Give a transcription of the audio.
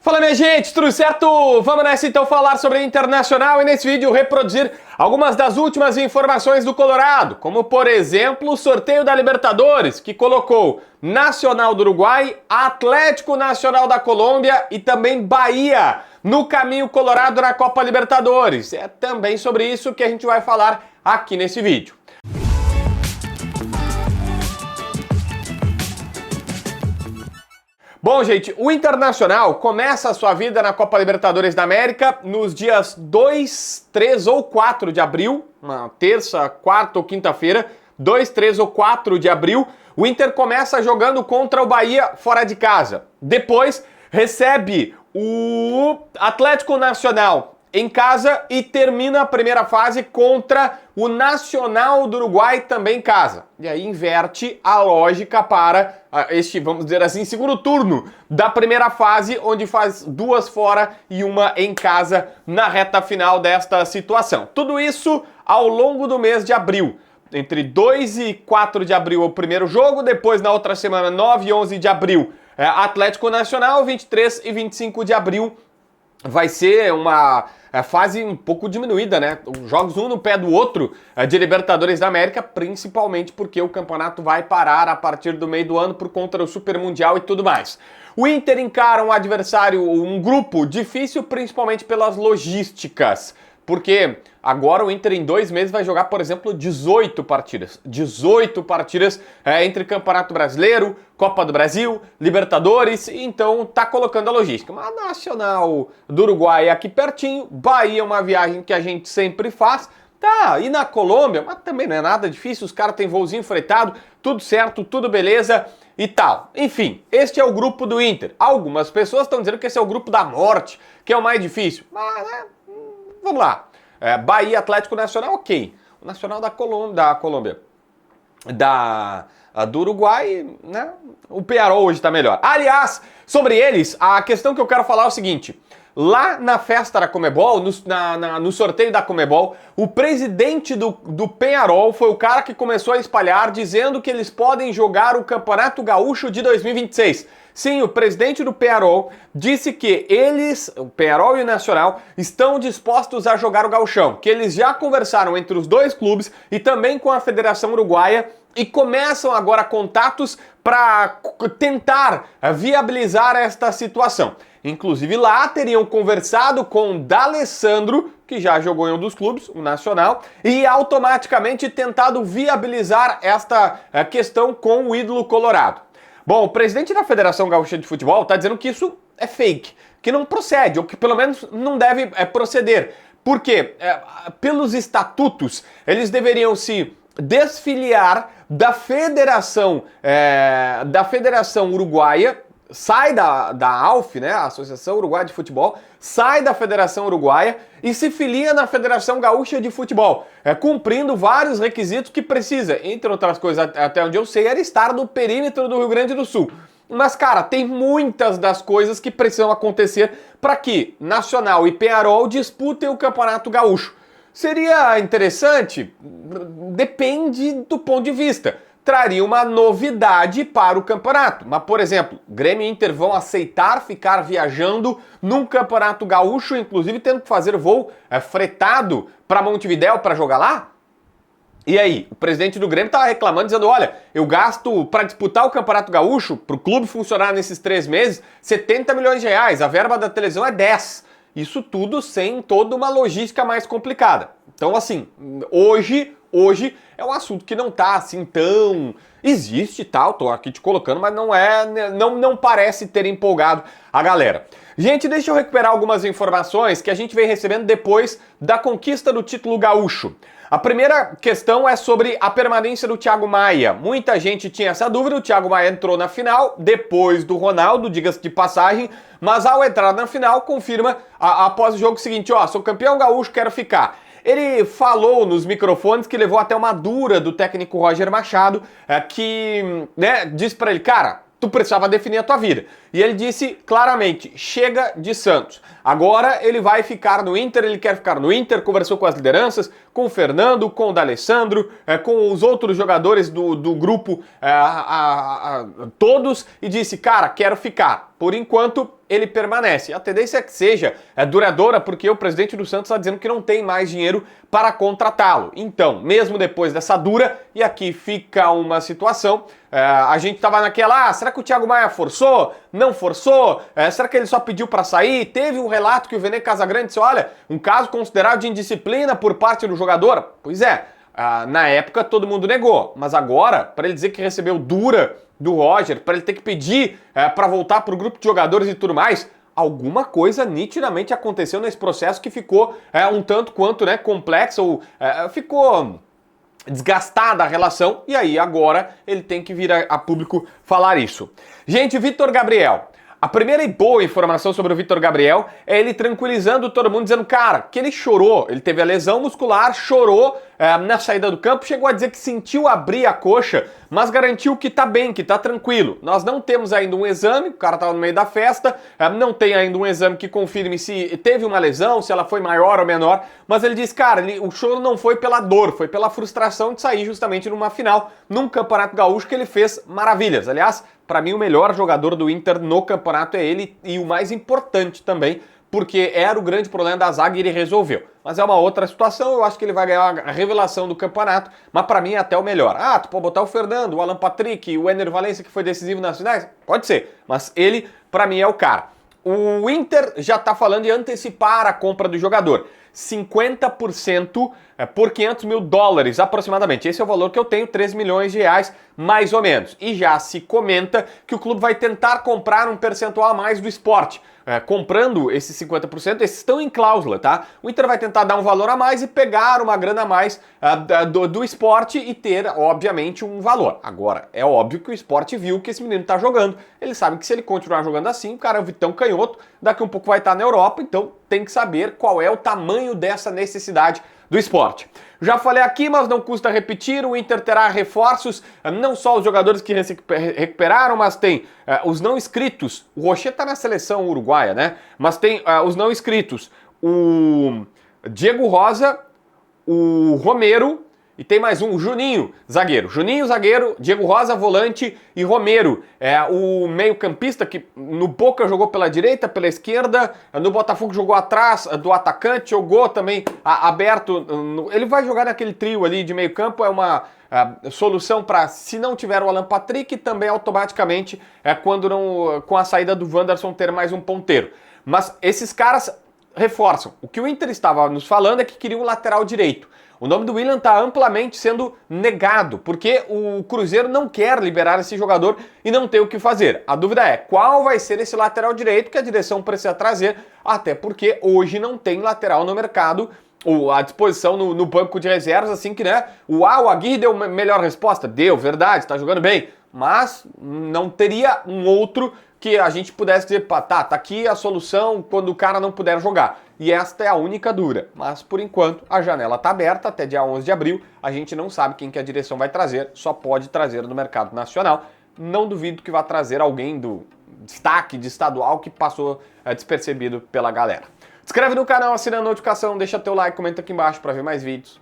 Fala minha gente, tudo certo? Vamos nessa então falar sobre a Internacional e nesse vídeo reproduzir algumas das últimas informações do Colorado, como por exemplo o sorteio da Libertadores, que colocou Nacional do Uruguai, Atlético Nacional da Colômbia e também Bahia no caminho colorado na Copa Libertadores. É também sobre isso que a gente vai falar aqui nesse vídeo. Bom, gente, o Internacional começa a sua vida na Copa Libertadores da América nos dias 2, 3 ou 4 de abril, uma terça, quarta ou quinta-feira, 2, 3 ou 4 de abril, o Inter começa jogando contra o Bahia fora de casa. Depois recebe o Atlético Nacional em casa e termina a primeira fase contra o Nacional do Uruguai também em casa. E aí inverte a lógica para este, vamos dizer assim, segundo turno da primeira fase, onde faz duas fora e uma em casa na reta final desta situação. Tudo isso ao longo do mês de abril. Entre 2 e 4 de abril é o primeiro jogo, depois na outra semana, 9 e 11 de abril, Atlético Nacional, 23 e 25 de abril vai ser uma fase um pouco diminuída, né? Jogos um no pé do outro de Libertadores da América, principalmente porque o campeonato vai parar a partir do meio do ano por conta do Super Mundial e tudo mais. O Inter encara um adversário, um grupo difícil, principalmente pelas logísticas. Porque agora o Inter em 2 meses vai jogar, por exemplo, 18 partidas. 18 partidas entre Campeonato Brasileiro, Copa do Brasil, Libertadores, então tá colocando a logística. Mas Nacional do Uruguai é aqui pertinho, Bahia é uma viagem que a gente sempre faz. Tá, e na Colômbia, mas também não é nada difícil, os caras têm voozinho fretado, tudo certo, tudo beleza e tal. Enfim, este é o grupo do Inter. Algumas pessoas estão dizendo que esse é o grupo da morte, que é o mais difícil. Mas, vamos lá. Bahia, Atlético Nacional, ok. O Nacional da Colômbia, do Uruguai, né? O Peñarol hoje tá melhor. Aliás, sobre eles, a questão que eu quero falar é o seguinte. Lá na festa da Conmebol, no sorteio da Conmebol, o presidente do Peñarol foi o cara que começou a espalhar dizendo que eles podem jogar o Campeonato Gaúcho de 2026. Sim, o presidente do Peñarol disse que eles, o Peñarol e o Nacional, estão dispostos a jogar o Gauchão, que eles já conversaram entre os dois clubes e também com a Federação Uruguaia e começam agora contatos para tentar viabilizar esta situação. Inclusive lá teriam conversado com o D'Alessandro, que já jogou em um dos clubes, o Nacional, e automaticamente tentado viabilizar esta questão com o ídolo colorado. Bom, o presidente da Federação Gaúcha de Futebol está dizendo que isso é fake, que não procede, ou que pelo menos não deve proceder. Por quê? Pelos estatutos, eles deveriam se desfiliar da Federação Uruguaia, sai da AUF, né, a Associação Uruguaia de Futebol, sai da Federação Uruguaia e se filia na Federação Gaúcha de Futebol, cumprindo vários requisitos que precisa, entre outras coisas, até onde eu sei, era estar no perímetro do Rio Grande do Sul. Mas, cara, tem muitas das coisas que precisam acontecer para que Nacional e Peñarol disputem o Campeonato Gaúcho. Seria interessante? Depende do ponto de vista. Traria uma novidade para o campeonato. Mas, por exemplo, Grêmio e Inter vão aceitar ficar viajando num campeonato gaúcho, inclusive tendo que fazer voo fretado para Montevidéu para jogar lá? E aí, o presidente do Grêmio estava reclamando, dizendo, olha, eu gasto para disputar o Campeonato Gaúcho, para o clube funcionar nesses 3 meses, 70 milhões de reais, a verba da televisão é 10. Isso tudo sem toda uma logística mais complicada. Então, assim, hoje é um assunto que não tá assim tão... Existe e tal, tô aqui te colocando, mas não parece ter empolgado a galera. Gente, deixa eu recuperar algumas informações que a gente vem recebendo depois da conquista do título gaúcho. A primeira questão é sobre a permanência do Thiago Maia. Muita gente tinha essa dúvida, o Thiago Maia entrou na final, depois do Ronaldo, diga-se de passagem, mas ao entrar na final, confirma após o jogo seguinte, ó, sou campeão gaúcho, quero ficar. Ele falou nos microfones que levou até uma dura do técnico Roger Machado, que disse pra ele, cara, tu precisava definir a tua vida. e ele disse claramente, chega de Santos. Agora ele vai ficar no Inter, ele quer ficar no Inter, conversou com as lideranças, com o Fernando, com o D'Alessandro, com os outros jogadores do grupo, todos, e disse, cara, quero ficar. Por enquanto, ele permanece. A tendência é que seja duradoura, porque o presidente do Santos está dizendo que não tem mais dinheiro para contratá-lo. Então, mesmo depois dessa dura, e aqui fica uma situação, a gente estava naquela, será que o Thiago Maia forçou? Não forçou? Será que ele só pediu para sair? Teve um relato que o Vene Casagrande disse, olha, um caso considerado de indisciplina por parte do jogador. Pois é, na época todo mundo negou, mas agora, para ele dizer que recebeu dura do Roger, para ele ter que pedir para voltar para o grupo de jogadores e tudo mais, alguma coisa nitidamente aconteceu nesse processo que ficou um tanto quanto complexo, ou ficou desgastada a relação, e aí agora ele tem que vir a público falar isso. Gente, Vitor Gabriel. A primeira e boa informação sobre o Vitor Gabriel é ele tranquilizando todo mundo, dizendo, cara, que ele chorou, ele teve a lesão muscular, chorou na saída do campo, chegou a dizer que sentiu abrir a coxa, mas garantiu que tá bem, que tá tranquilo. Nós não temos ainda um exame, o cara tava no meio da festa, não tem ainda um exame que confirme se teve uma lesão, se ela foi maior ou menor, mas ele disse, cara, o choro não foi pela dor, foi pela frustração de sair justamente numa final, num Campeonato Gaúcho que ele fez maravilhas. Aliás, para mim o melhor jogador do Inter no campeonato é ele, e o mais importante também, porque era o grande problema da zaga e ele resolveu. Mas é uma outra situação, eu acho que ele vai ganhar a revelação do campeonato, mas para mim é até o melhor. Tu pode botar o Fernando, o Alan Patrick, o Ener Valencia, que foi decisivo nas finais? Pode ser, mas ele, para mim, é o cara. O Inter já tá falando em antecipar a compra do jogador. 50% por 500 mil dólares aproximadamente. Esse é o valor que eu tenho, 3 milhões de reais mais ou menos. E já se comenta que o clube vai tentar comprar um percentual a mais do Sport. Comprando esses 50%, esses estão em cláusula, tá? O Inter vai tentar dar um valor a mais e pegar uma grana a mais do Sport e ter, obviamente, um valor. Agora, é óbvio que o Sport viu que esse menino tá jogando. Ele sabe que se ele continuar jogando assim, o cara é o Vitão Canhoto, daqui um pouco vai estar na Europa, então tem que saber qual é o tamanho dessa necessidade do Sport. Já falei aqui, mas não custa repetir, o Inter terá reforços, não só os jogadores que recuperaram, mas tem os não inscritos. O Rocher tá na seleção uruguaia, né? Mas tem os não inscritos. O Diego Rosa, o Romero, e tem mais um, o Juninho, zagueiro. Juninho, zagueiro, Diego Rosa, volante, e Romero, o meio-campista que no Boca jogou pela direita, pela esquerda, no Botafogo jogou atrás do atacante, jogou também aberto. Ele vai jogar naquele trio ali de meio-campo, é uma solução para, se não tiver o Alan Patrick, também automaticamente, quando não, com a saída do Wanderson, ter mais um ponteiro. Mas esses caras reforçam. O que o Inter estava nos falando é que queria um lateral direito. O nome do William está amplamente sendo negado, porque o Cruzeiro não quer liberar esse jogador e não tem o que fazer. A dúvida é, qual vai ser esse lateral direito que a direção precisa trazer, até porque hoje não tem lateral no mercado, ou à disposição no banco de reservas, assim que, o Aguirre deu melhor resposta? Deu, verdade, está jogando bem, mas não teria um outro que a gente pudesse dizer, tá aqui a solução quando o cara não puder jogar. E esta é a única dura. Mas, por enquanto, a janela está aberta até dia 11 de abril. A gente não sabe quem que a direção vai trazer, só pode trazer no mercado nacional. Não duvido que vá trazer alguém do destaque de estadual que passou despercebido pela galera. Inscreve no canal, assina a notificação, deixa teu like, comenta aqui embaixo para ver mais vídeos.